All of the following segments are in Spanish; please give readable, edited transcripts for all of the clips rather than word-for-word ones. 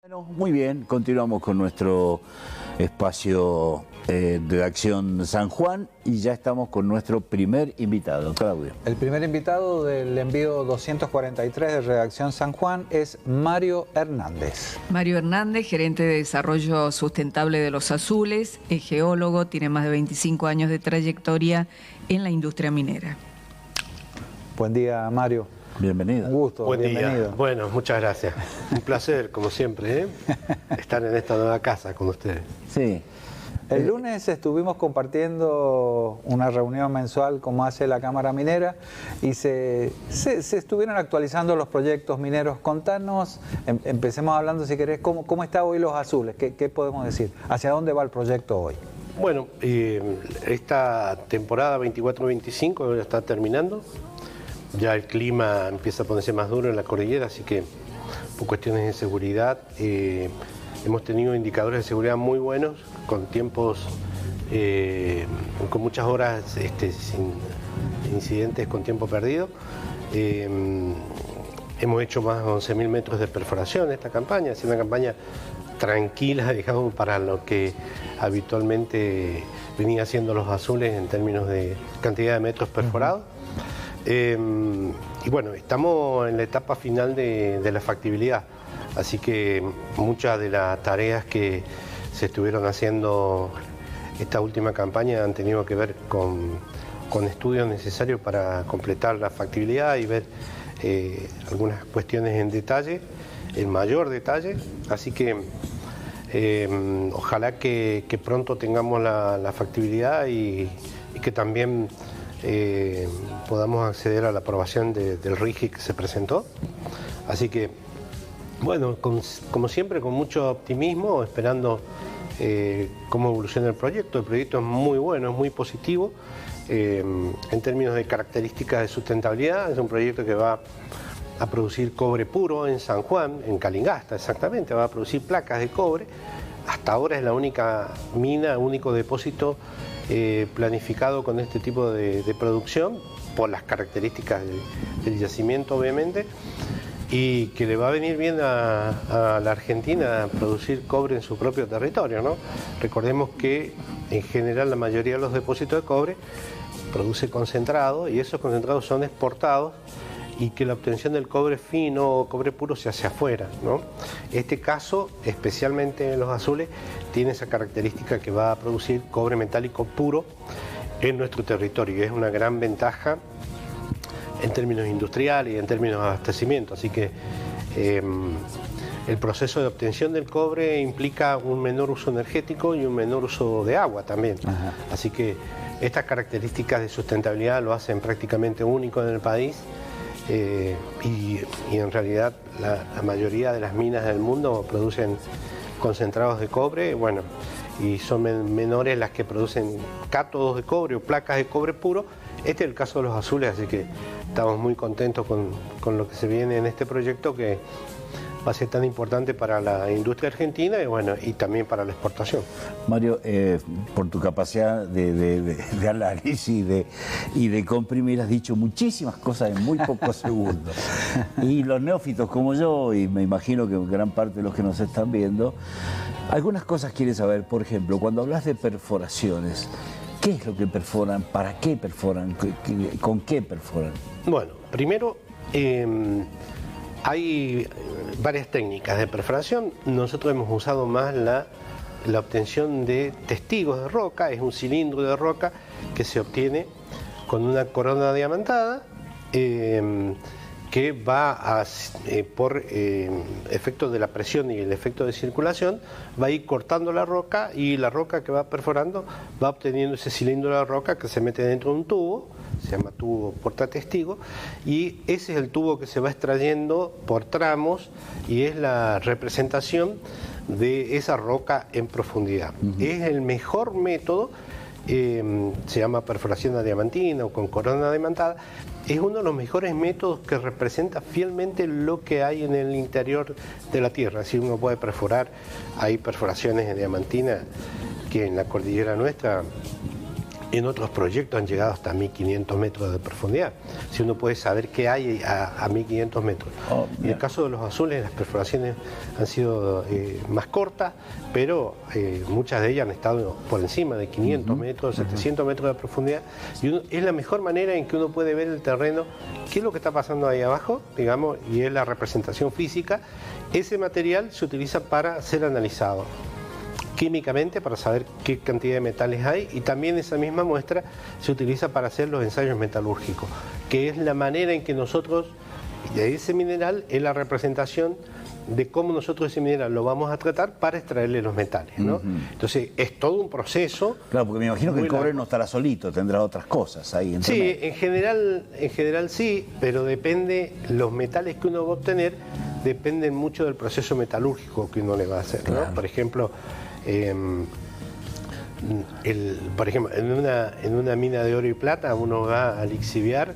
Bueno, muy bien, continuamos con nuestro espacio de Acción San Juan y ya estamos con nuestro primer invitado, Claudio. El primer invitado del envío 243 de Redacción San Juan es Mario Hernández. Mario Hernández, gerente de Desarrollo Sustentable de Los Azules, es geólogo, tiene más de 25 años de trayectoria en la industria minera. Buen día, Mario. Bienvenido. Un gusto, Buen bienvenido. día. Bueno, muchas gracias. Un placer, como siempre, estar en esta nueva casa con ustedes. Sí. El lunes estuvimos compartiendo una reunión mensual como hace la Cámara Minera y se estuvieron actualizando los proyectos mineros. Contanos, empecemos hablando si querés, ¿cómo está hoy Los Azules? ¿Qué podemos decir? ¿Hacia dónde va el proyecto hoy? Bueno, esta temporada 24-25 ya está terminando. Ya el clima empieza a ponerse más duro en la cordillera, así que por cuestiones de seguridad hemos tenido indicadores de seguridad muy buenos, con tiempos, con muchas horas sin incidentes con tiempo perdido. Hemos hecho más de 11.000 metros de perforación esta campaña, es una campaña tranquila, digamos, para lo que habitualmente venía haciendo Los Azules en términos de cantidad de metros perforados. Y bueno, estamos en la etapa final de la factibilidad, así que muchas de las tareas que se estuvieron haciendo esta última campaña han tenido que ver con estudios necesarios para completar la factibilidad y ver algunas cuestiones en detalle, en mayor detalle, así que ojalá que pronto tengamos la factibilidad y que también podamos acceder a la aprobación del RIGI que se presentó. Así que, bueno, como siempre, con mucho optimismo, esperando cómo evoluciona el proyecto. El proyecto es muy bueno, es muy positivo. En términos de características de sustentabilidad, es un proyecto que va a producir cobre puro en San Juan, en Calingasta exactamente, va a producir placas de cobre. Hasta ahora es la única mina, único depósito planificado con este tipo de producción, por las características del yacimiento obviamente, y que le va a venir bien a la Argentina producir cobre en su propio territorio, ¿no? Recordemos que en general la mayoría de los depósitos de cobre produce concentrado y esos concentrados son exportados y que la obtención del cobre fino o cobre puro se hace afuera, ¿no? Este caso, especialmente en Los Azules, tiene esa característica que va a producir cobre metálico puro en nuestro territorio y es una gran ventaja en términos industriales y en términos de abastecimiento. Así que el proceso de obtención del cobre implica un menor uso energético y un menor uso de agua también. Ajá. Así que estas características de sustentabilidad lo hacen prácticamente único en el país. Y en realidad la mayoría de las minas del mundo producen concentrados de cobre, bueno, y son menores las que producen cátodos de cobre o placas de cobre puro. Este es el caso de Los Azules, así que estamos muy contentos con lo que se viene en este proyecto que va a ser tan importante para la industria argentina y bueno, y también para la exportación. Mario, por tu capacidad de análisis y de comprimir, has dicho muchísimas cosas en muy pocos segundos. Y los neófitos como yo, y me imagino que gran parte de los que nos están viendo, algunas cosas quieren saber. Por ejemplo, cuando hablas de perforaciones, ¿qué es lo que perforan? ¿Para qué perforan? ¿Con qué perforan? Bueno, primero, hay varias técnicas de perforación. Nosotros hemos usado más la obtención de testigos de roca. Es un cilindro de roca que se obtiene con una corona diamantada que va por efecto de la presión y el efecto de circulación, va a ir cortando la roca y la roca que va perforando va obteniendo ese cilindro de roca que se mete dentro de un tubo, se llama tubo portatestigo, y ese es el tubo que se va extrayendo por tramos y es la representación de esa roca en profundidad. Es el mejor método, se llama perforación a diamantina o con corona diamantada. Es uno de los mejores métodos que representa fielmente lo que hay en el interior de la Tierra. Si uno puede perforar, hay perforaciones de diamantina que en la cordillera nuestra En otros proyectos han llegado hasta 1.500 metros de profundidad. Si uno puede saber qué hay a 1.500 metros. En el caso de los azules, las perforaciones han sido más cortas, pero muchas de ellas han estado por encima de 500 metros, 700 metros de profundidad. Y es la mejor manera en que uno puede ver el terreno, qué es lo que está pasando ahí abajo, digamos, y es la representación física. Ese material se utiliza para ser analizado químicamente para saber qué cantidad de metales hay, y también esa misma muestra se utiliza para hacer los ensayos metalúrgicos, que es la manera en que nosotros, de ese mineral, es la representación de cómo nosotros ese mineral lo vamos a tratar para extraerle los metales, ¿no? Entonces es todo un proceso. Claro, porque me imagino que el cobre no estará solito, tendrá otras cosas ahí. Sí, en general sí, pero depende, los metales que uno va a obtener dependen mucho del proceso metalúrgico que uno le va a hacer, ¿no? Claro. Por ejemplo, en una mina de oro y plata uno va a lixiviar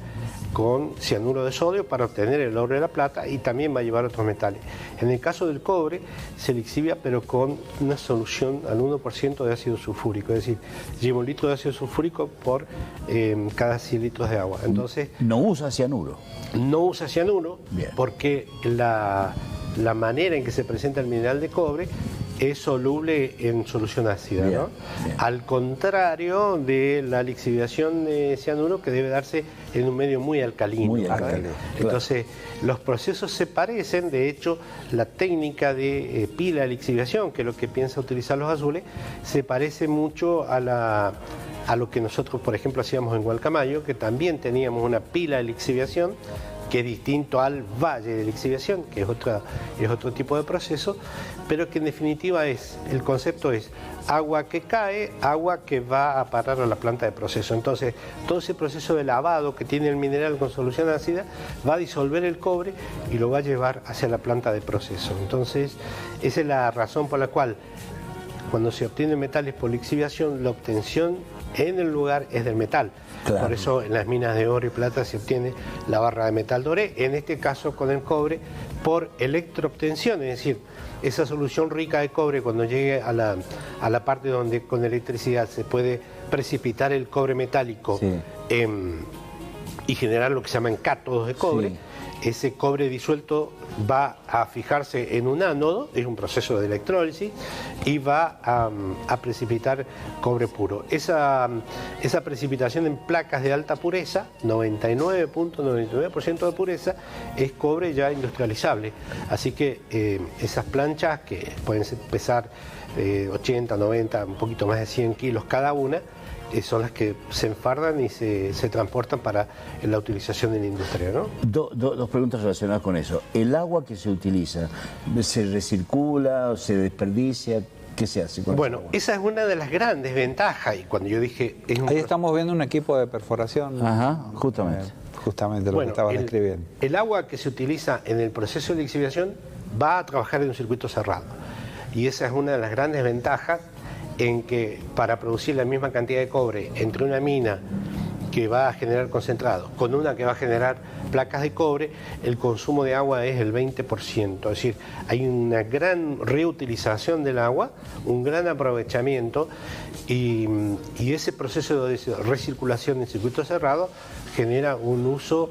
con cianuro de sodio para obtener el oro y la plata, y también va a llevar otros metales. En el caso del cobre se lixivia, pero con una solución al 1% de ácido sulfúrico, es decir, lleva 1 litro de ácido sulfúrico por cada 100 litros de agua. Entonces, no usa cianuro. No usa cianuro. Bien. Porque la manera en que se presenta el mineral de cobre es soluble en solución ácida, Bien, ¿no? bien. Al contrario de la lixiviación de cianuro, que debe darse en un medio muy alcalino. Muy ¿verdad? alcalino, claro. Entonces, los procesos se parecen. De hecho, la técnica de pila de lixiviación, que es lo que piensa utilizar los azules, se parece mucho a lo que nosotros, por ejemplo, hacíamos en Gualcamayo, que también teníamos una pila de lixiviación, que es distinto al valle de lixiviación, que es otro tipo de proceso, pero que en definitiva el concepto es agua que cae, agua que va a parar a la planta de proceso. Entonces, todo ese proceso de lavado que tiene el mineral con solución ácida va a disolver el cobre y lo va a llevar hacia la planta de proceso. Entonces, esa es la razón por la cual, cuando se obtienen metales por lixiviación, la obtención en el lugar es del metal. Claro. Por eso en las minas de oro y plata se obtiene la barra de metal doré, en este caso con el cobre por electroobtención, es decir, esa solución rica de cobre, cuando llegue a la parte donde con electricidad se puede precipitar el cobre metálico, sí, y generar lo que se llaman cátodos de cobre. Sí. Ese cobre disuelto va a fijarse en un ánodo, es un proceso de electrólisis, y va a precipitar cobre puro. Esa precipitación en placas de alta pureza, 99.99% de pureza, es cobre ya industrializable. Así que esas planchas, que pueden pesar 80, 90, un poquito más de 100 kilos cada una, son las que se enfardan y se transportan para la utilización en la industria, ¿no? Dos preguntas relacionadas con eso. ¿El agua que se utiliza se recircula o se desperdicia? ¿Qué se hace con Bueno, esa agua? esa es una de las grandes ventajas, y cuando yo dije... Ahí estamos viendo un equipo de perforación. Ajá, justamente. Justamente lo que estaban escribiendo. El agua que se utiliza en el proceso de lixiviación va a trabajar en un circuito cerrado. Y esa es una de las grandes ventajas, en que para producir la misma cantidad de cobre entre una mina que va a generar concentrado con una que va a generar placas de cobre, el consumo de agua es el 20%. Es decir, hay una gran reutilización del agua, un gran aprovechamiento, y ese proceso de recirculación en circuito cerrado genera un uso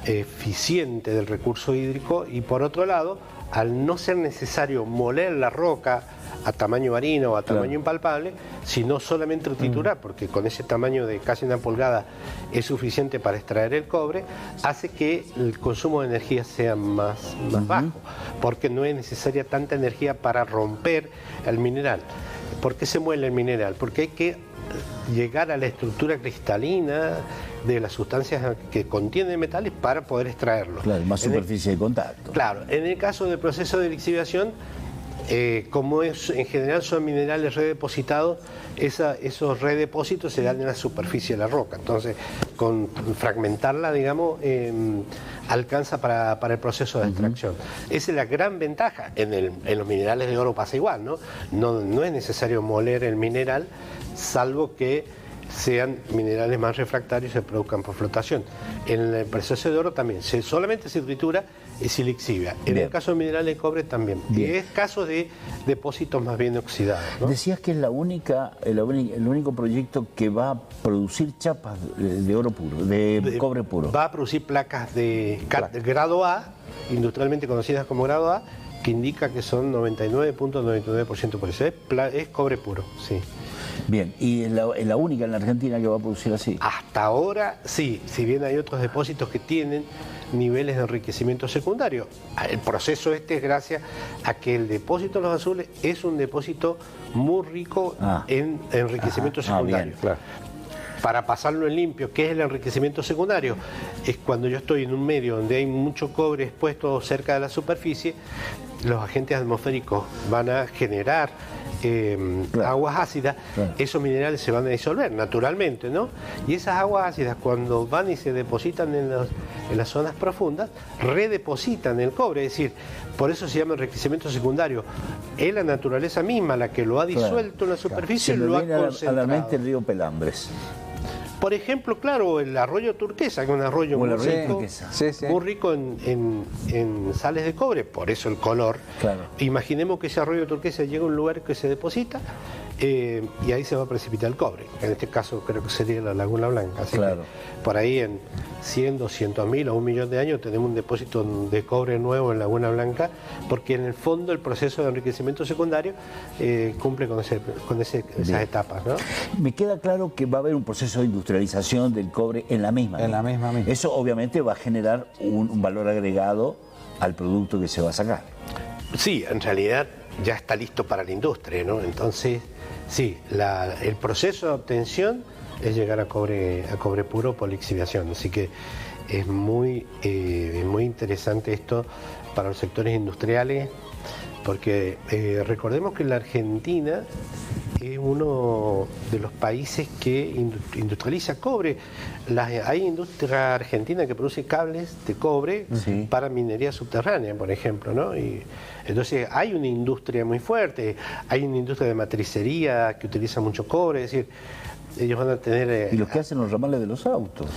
eficiente del recurso hídrico. Y por otro lado, al no ser necesario moler la roca a tamaño harina o a tamaño impalpable, sino solamente triturar, porque con ese tamaño de casi 1 pulgada es suficiente para extraer el cobre, hace que el consumo de energía sea más bajo, porque no es necesaria tanta energía para romper el mineral. ¿Por qué se muele el mineral? Porque hay que llegar a la estructura cristalina de las sustancias que contienen metales para poder extraerlos. Claro, más superficie de contacto. Claro, en el caso del proceso de lixiviación, como en general son minerales redepositados, esos redepósitos se dan en la superficie de la roca. Entonces, con fragmentarla, digamos, alcanza para el proceso de extracción. Esa es la gran ventaja. En los minerales de oro pasa igual, ¿no? No es necesario moler el mineral, salvo que sean minerales más refractarios y se produzcan por flotación. En el proceso de oro también solamente se tritura silixivia. En Bien. el caso de minerales de cobre también. Bien. Y es caso de depósitos más bien oxidados, ¿no? Decías que es el único proyecto que va a producir chapas de oro puro, de cobre puro. Va a producir placas de grado A, industrialmente conocidas como grado A, que indica que son 99.99% por eso. Es cobre puro, sí. Bien, y es la única en la Argentina que va a producir así. Hasta ahora sí, si bien hay otros depósitos que tienen niveles de enriquecimiento secundario. El proceso es gracias a que el depósito de los azules es un depósito muy rico en enriquecimiento secundario. Bien, claro. Para pasarlo en limpio, ¿qué es el enriquecimiento secundario? Es cuando yo estoy en un medio donde hay mucho cobre expuesto cerca de la superficie, los agentes atmosféricos van a generar aguas ácidas, esos minerales se van a disolver naturalmente, ¿no? Y esas aguas ácidas, cuando van y se depositan en las zonas profundas, redepositan el cobre, es decir, por eso se llama enriquecimiento secundario. Es la naturaleza misma la que lo ha disuelto en la superficie y lo ha concentrado. A la mente el río Pelambres. Por ejemplo, claro, el arroyo Turquesa, que es un arroyo muy rico, muy rico en sales de cobre, por eso el color. Claro. Imaginemos que ese arroyo Turquesa llega a un lugar que se deposita y ahí se va a precipitar el cobre. En este caso creo que sería la Laguna Blanca. Así que por ahí en 100, 200.000 o 1 millón de años tenemos un depósito de cobre nuevo en Laguna Blanca, porque en el fondo el proceso de enriquecimiento secundario cumple con esas etapas, ¿no? Me queda claro que va a haber un proceso de industrialización del cobre en la misma. Eso obviamente va a generar un valor agregado al producto que se va a sacar. Sí, en realidad ya está listo para la industria, ¿no? Entonces, sí, el proceso de obtención es llegar a cobre puro por lixiviación, así que es muy interesante esto para los sectores industriales, porque recordemos que la Argentina es uno de los países que industrializa cobre. Hay industria argentina que produce cables de cobre para minería subterránea, por ejemplo, ¿no? Y entonces hay una industria muy fuerte, hay una industria de matricería que utiliza mucho cobre, es decir, ellos van a tener... y los que hacen los ramales de los autos.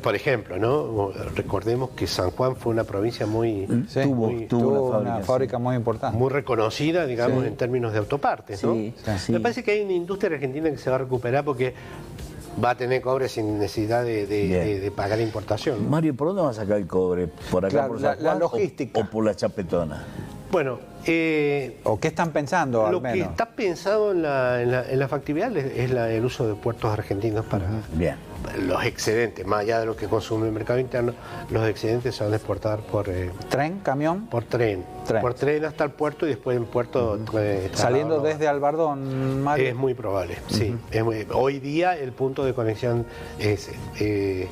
Por ejemplo, ¿no? Recordemos que San Juan fue una provincia tuvo una fábrica muy importante. Muy reconocida, digamos, en términos de autopartes, ¿no? Me parece que hay una industria argentina que se va a recuperar porque va a tener cobre sin necesidad de pagar importación, ¿no? Mario, ¿por dónde va a sacar el cobre? ¿Por acá, por San Juan, la logística? ¿O por la Chapetona? Bueno, ¿o qué están pensando al lo menos? que está pensado en la factibilidad es el uso de puertos argentinos para los excedentes, más allá de lo que consume el mercado interno, los excedentes se van a exportar por... ¿Tren, camión? Por tren. Por tren hasta el puerto y después en puerto... Saliendo desde Albardón, Mario. Es muy probable, sí. Hoy día el punto de conexión es ese.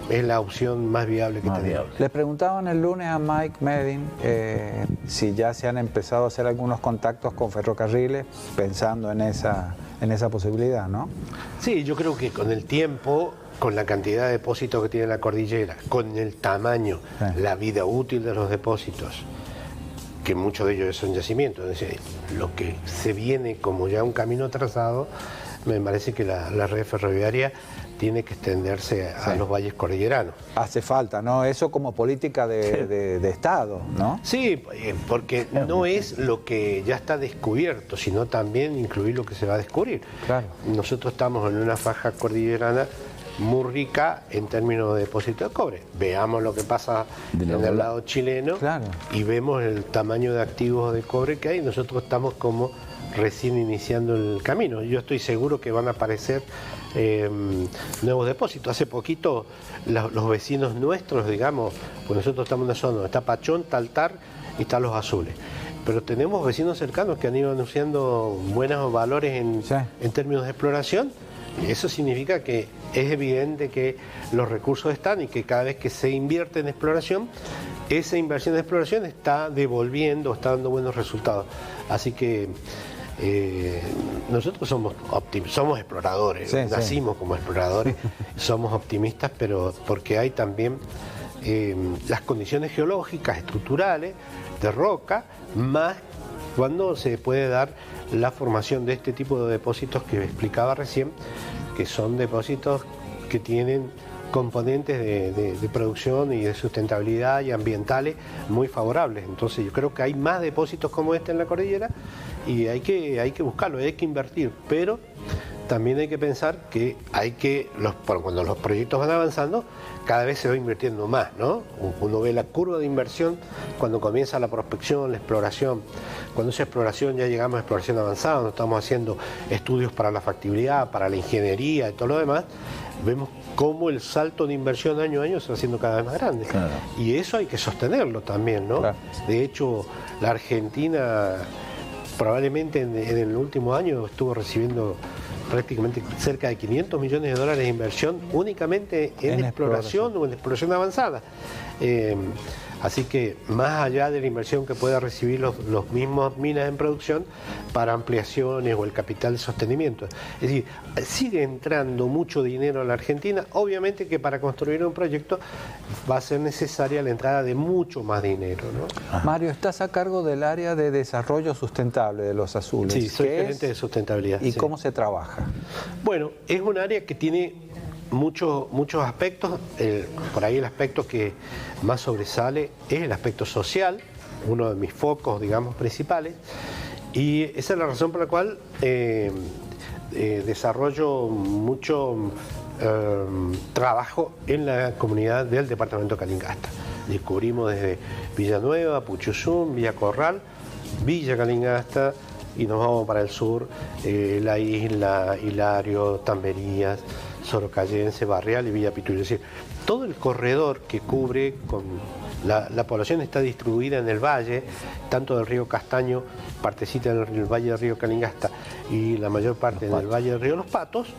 Es la opción más viable que tenemos. Le preguntaban el lunes a Mike Medin si ya se han empezado a hacer algunos contactos con ferrocarriles pensando en esa posibilidad, ¿no? Sí, yo creo que con el tiempo, con la cantidad de depósitos que tiene la cordillera, con el tamaño, la vida útil de los depósitos, que muchos de ellos son yacimientos, es decir, lo que se viene como ya un camino trazado, me parece que la red ferroviaria tiene que extenderse a los valles cordilleranos. Hace falta, ¿no? Eso como política de Estado, ¿no? Sí, porque no es lo que ya está descubierto, sino también incluir lo que se va a descubrir. Claro. Nosotros estamos en una faja cordillerana muy rica en términos de depósito de cobre. Veamos lo que pasa en el lado chileno y vemos el tamaño de activos de cobre que hay. Nosotros estamos como recién iniciando el camino. Yo estoy seguro que van a aparecer nuevos depósitos. Hace poquito los vecinos nuestros, digamos, pues nosotros estamos en una zona donde está Pachón, Taltar y están los azules. Pero tenemos vecinos cercanos que han ido anunciando buenos valores en términos de exploración. Eso significa que es evidente que los recursos están y que cada vez que se invierte en exploración, esa inversión de exploración está devolviendo, está dando buenos resultados. Así que nosotros somos exploradores, nacimos como exploradores, somos optimistas, pero porque hay también las condiciones geológicas, estructurales, de roca, más cuando se puede dar la formación de este tipo de depósitos que explicaba recién, que son depósitos que tienen componentes de producción y de sustentabilidad y ambientales muy favorables. Entonces yo creo que hay más depósitos como este en la cordillera y hay que buscarlo, hay que invertir, pero también hay que pensar que cuando los proyectos van avanzando, cada vez se va invirtiendo más, ¿no? Uno ve la curva de inversión cuando comienza la prospección, la exploración. Cuando esa exploración ya llegamos a exploración avanzada, donde estamos haciendo estudios para la factibilidad, para la ingeniería y todo lo demás, vemos cómo el salto de inversión año a año se va haciendo cada vez más grande. Claro. Y eso hay que sostenerlo también, ¿no? Claro. De hecho, la Argentina probablemente en el último año estuvo recibiendo prácticamente cerca de 500 millones de dólares de inversión únicamente en exploración o en exploración avanzada. Así que más allá de la inversión que pueda recibir los mismos minas en producción para ampliaciones o el capital de sostenimiento. Es decir, sigue entrando mucho dinero a la Argentina. Obviamente que para construir un proyecto va a ser necesaria la entrada de mucho más dinero, ¿no? Mario, estás a cargo del área de desarrollo sustentable de Los Azules. Sí, soy gerente de sustentabilidad. ¿Y sí. cómo se trabaja? Bueno, es un área que tiene muchos aspectos. Por ahí el aspecto que más sobresale es el aspecto social, uno de mis focos, digamos, principales, y esa es la razón por la cual desarrollo mucho trabajo en la comunidad del departamento de Calingasta. Descubrimos desde Villanueva, Puchuzum, Villa Corral, Villa Calingasta, y nos vamos para el sur, La Isla, Hilario, Tamberías, Sorocayense, Barrial y Villa Pituyo. Es decir, todo el corredor que cubre, la población está distribuida en el valle, tanto del río Castaño, partecita en el valle del río Calingasta y la mayor parte en el valle del río Los Patos,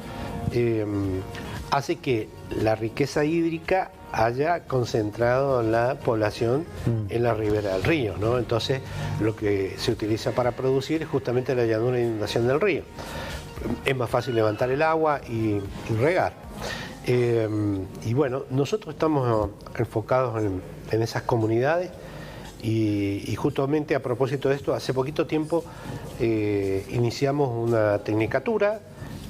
hace que la riqueza hídrica haya concentrado la población en la ribera del río, ¿no? Entonces, lo que se utiliza para producir es justamente la llanura de inundación del río. Es más fácil levantar el agua y regar. Y bueno, nosotros estamos enfocados en esas comunidades y justamente a propósito de esto, hace poquito tiempo iniciamos una tecnicatura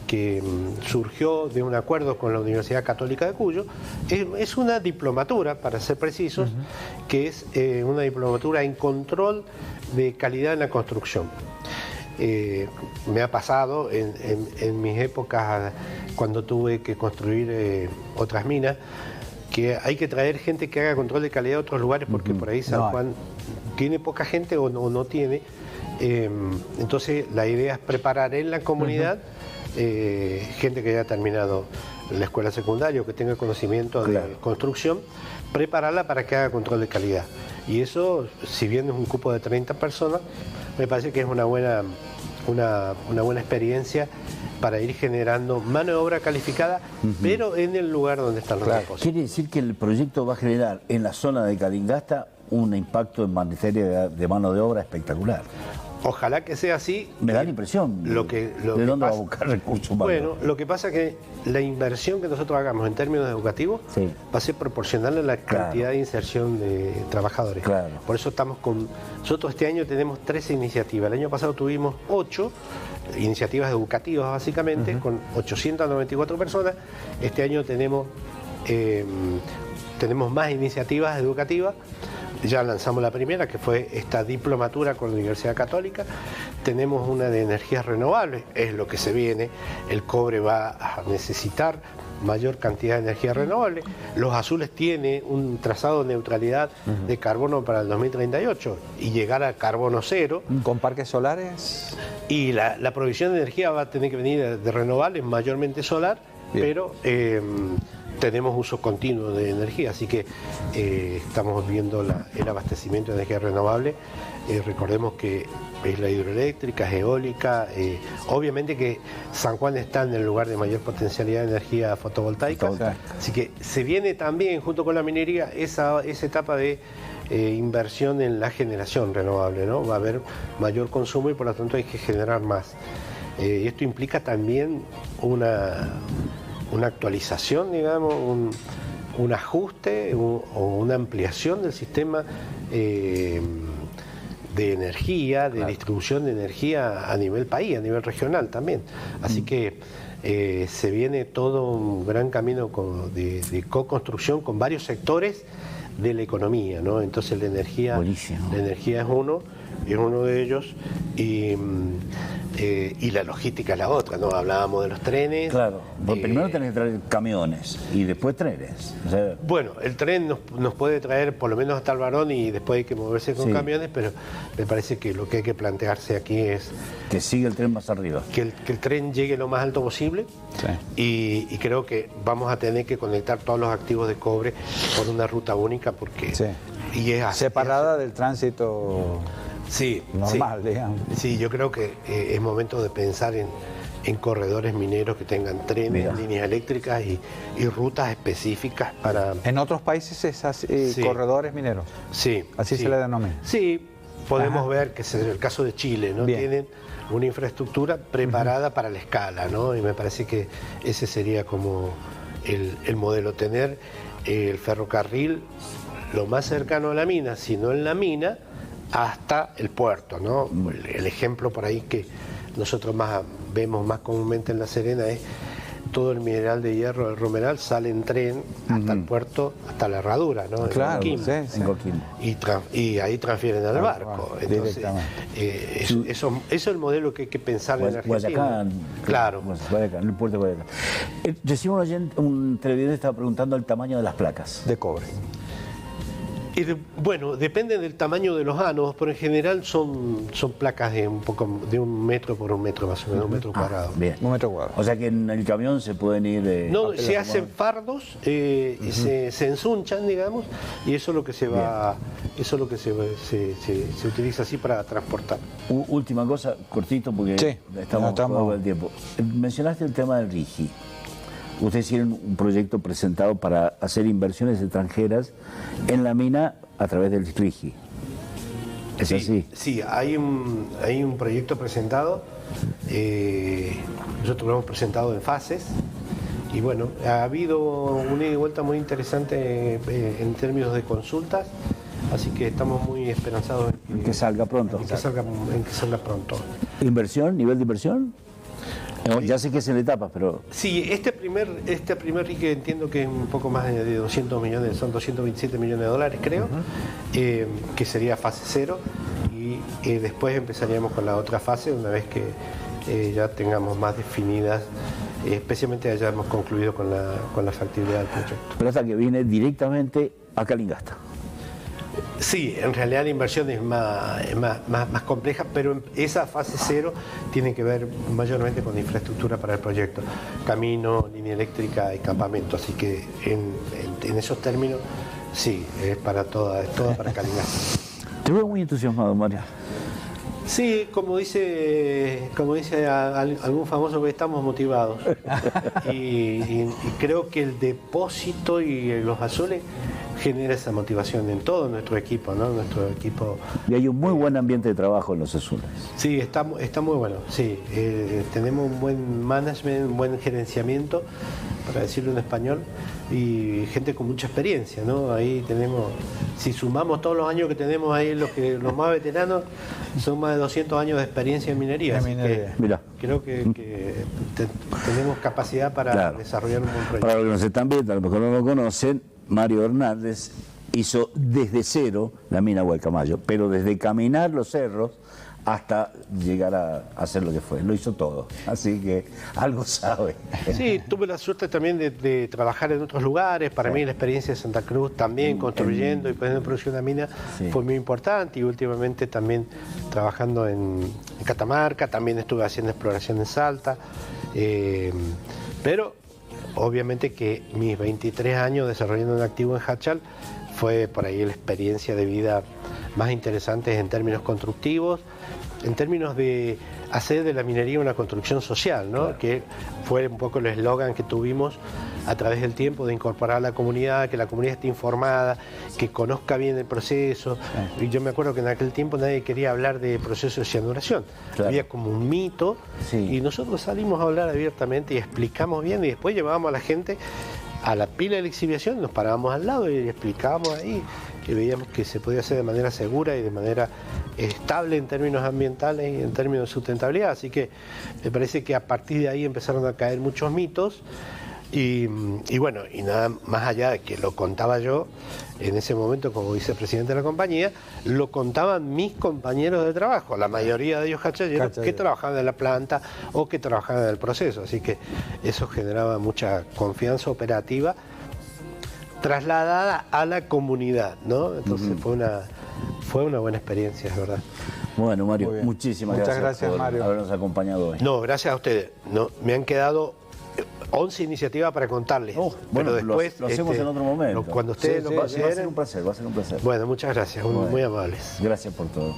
que surgió de un acuerdo con la Universidad Católica de Cuyo. Es una diplomatura, para ser precisos, que es una diplomatura en control de calidad en la construcción. Me ha pasado en mis épocas cuando tuve que construir otras minas, que hay que traer gente que haga control de calidad de otros lugares porque por ahí San Juan tiene poca gente o no tiene. Entonces la idea es preparar en la comunidad gente que haya terminado la escuela secundaria o que tenga conocimiento de construcción, prepararla para que haga control de calidad. Y eso, si bien es un cupo de 30 personas, me parece que es una buena experiencia para ir generando mano de obra calificada, pero en el lugar donde están los depósitos. Quiere decir que el proyecto va a generar en la zona de Calingasta un impacto en materia de mano de obra espectacular. Ojalá que sea así. Me da la impresión. ¿De dónde va a buscar recursos humanos? Bueno, lo que pasa es que la inversión que nosotros hagamos en términos educativos va a ser proporcional a la cantidad de inserción de trabajadores. Claro. Por eso nosotros este año tenemos 13 iniciativas. El año pasado tuvimos 8 iniciativas educativas básicamente, con 894 personas. Este año tenemos más iniciativas educativas. Ya lanzamos la primera, que fue esta diplomatura con la Universidad Católica. Tenemos una de energías renovables, es lo que se viene. El cobre va a necesitar mayor cantidad de energía renovable. Los Azules tiene un trazado de neutralidad de carbono para el 2038 y llegar al carbono cero. ¿Con parques solares? Y la provisión de energía va a tener que venir de renovables, mayormente solar, pero tenemos uso continuo de energía, así que estamos viendo el abastecimiento de energía renovable. Recordemos que es la hidroeléctrica, es eólica. Obviamente que San Juan está en el lugar de mayor potencialidad de energía fotovoltaica, así que se viene también junto con la minería esa etapa de inversión en la generación renovable, ¿no? Va a haber mayor consumo y por lo tanto hay que generar más. Esto implica también una actualización, digamos, un ajuste o una ampliación del sistema de energía, de distribución de energía a nivel país, a nivel regional también. Así que se viene todo un gran camino de co-construcción con varios sectores de la economía, ¿no? Entonces la energía es uno de ellos, y la logística es la otra, ¿no? Hablábamos de los trenes. Claro, primero tenés que traer camiones y después trenes. O sea, bueno, el tren nos puede traer por lo menos hasta el Barón y después hay que moverse con camiones, pero me parece que lo que hay que plantearse aquí es que siga el tren más arriba. Que el tren llegue lo más alto posible, y creo que vamos a tener que conectar todos los activos de cobre por una ruta única, porque y es separada del tránsito normal, digamos. Sí, yo creo que es momento de pensar en corredores mineros que tengan trenes, líneas eléctricas y rutas específicas para... En otros países es así, corredores mineros. Sí. Así se le denomina. Sí, podemos ver que es el caso de Chile, ¿no? Tienen una infraestructura preparada para la escala, ¿no? Y me parece que ese sería como el modelo, tener el ferrocarril lo más cercano a la mina, si no en la mina, hasta el puerto, ¿no? El ejemplo por ahí que nosotros vemos más comúnmente en La Serena es todo el mineral de hierro del Romeral sale en tren hasta el puerto, hasta la herradura, ¿no? Claro, en Coquimbo. Y ahí transfieren al barco. Entonces, eso es el modelo que hay que pensar en Argentina. Guayacán, claro. Guayacán, en el puerto de Guayacán. Recién un televidente estaba preguntando el tamaño de las placas de cobre. Bueno, depende del tamaño de los ánodos, pero en general son placas de de 1 metro por 1 metro, más o menos, 1 metro cuadrado. Bien. 1 metro cuadrado. O sea que en el camión se pueden ir... no, se hacen fardos, y se ensunchan, digamos, y eso es lo que se utiliza así para transportar. Última cosa, cortito, porque estamos con el tiempo. Mencionaste el tema del RIGI. Ustedes tienen un proyecto presentado para hacer inversiones extranjeras en la mina a través del RIGI. ¿Es así? Sí, hay un proyecto presentado. Nosotros lo hemos presentado en fases. Y bueno, ha habido una ida y vuelta muy interesante en términos de consultas. Así que estamos muy esperanzados en que salga pronto. En que salga pronto. ¿Inversión? ¿Nivel de inversión? Ya sé que es en etapas, pero... Sí, este primer RIGI entiendo que es un poco más de 200 millones, son 227 millones de dólares, creo, que sería fase 0, y después empezaríamos con la otra fase una vez que ya tengamos más definidas, especialmente hayamos concluido con la factibilidad del proyecto. Pero hasta que viene directamente a Calingasta. Sí, en realidad la inversión es más compleja, pero esa fase 0 tiene que ver mayormente con infraestructura para el proyecto, camino, línea eléctrica y campamento, así que en esos términos sí, es toda para Calingasta. Te veo muy entusiasmado, Mario. Sí, como dice algún famoso, que estamos motivados y creo que el depósito y los azules genera esa motivación en todo nuestro equipo, ¿no? Nuestro equipo. Y hay un muy buen ambiente de trabajo en los azules. Sí, está muy bueno, sí. Tenemos un buen management, un buen gerenciamiento, para decirlo en español, y gente con mucha experiencia, ¿no? Ahí tenemos, si sumamos todos los años que tenemos ahí, los más veteranos, son más de 200 años de experiencia en minería. Así que creo que tenemos capacidad para desarrollar un buen proyecto. Para los que nos están viendo, a lo mejor no lo conocen, Mario Hernández hizo desde cero la mina Gualcamayo, pero desde caminar los cerros hasta llegar a hacer lo que fue. Lo hizo todo, así que algo sabe. Sí, tuve la suerte también de trabajar en otros lugares. Para mí la experiencia de Santa Cruz también, construyendo y poniendo en producción una mina, fue muy importante, y últimamente también trabajando en Catamarca, también estuve haciendo exploración en Salta, pero obviamente que mis 23 años desarrollando un activo en Hachal fue por ahí la experiencia de vida más interesante en términos constructivos, en términos de hacer de la minería una construcción social, ¿no? Claro. Que fue un poco el eslogan que tuvimos a través del tiempo, de incorporar a la comunidad, que la comunidad esté informada, que conozca bien el proceso. Y yo me acuerdo que en aquel tiempo nadie quería hablar de proceso de cianuración. Claro. Había como un mito, y nosotros salimos a hablar abiertamente y explicamos bien, y después llevábamos a la gente a la pila de la exhibición, nos parábamos al lado y explicábamos ahí, que veíamos que se podía hacer de manera segura y de manera estable en términos ambientales y en términos de sustentabilidad. Así que me parece que a partir de ahí empezaron a caer muchos mitos. Y bueno, y nada más allá de que lo contaba yo en ese momento como vicepresidente de la compañía, lo contaban mis compañeros de trabajo, la mayoría de ellos cachalleros, que trabajaban en la planta o que trabajaban en el proceso. Así que eso generaba mucha confianza operativa trasladada a la comunidad, ¿no? Entonces fue una buena experiencia, es verdad. Bueno, Mario, muchísimas gracias por Mario, habernos acompañado hoy. No, gracias a ustedes. No, me han quedado 11 iniciativas para contarles. Bueno, pero después lo hacemos en otro momento. Cuando ustedes lo consideren. Va a ser un placer, va a ser un placer. Bueno, muchas gracias, muy amables. Gracias por todo.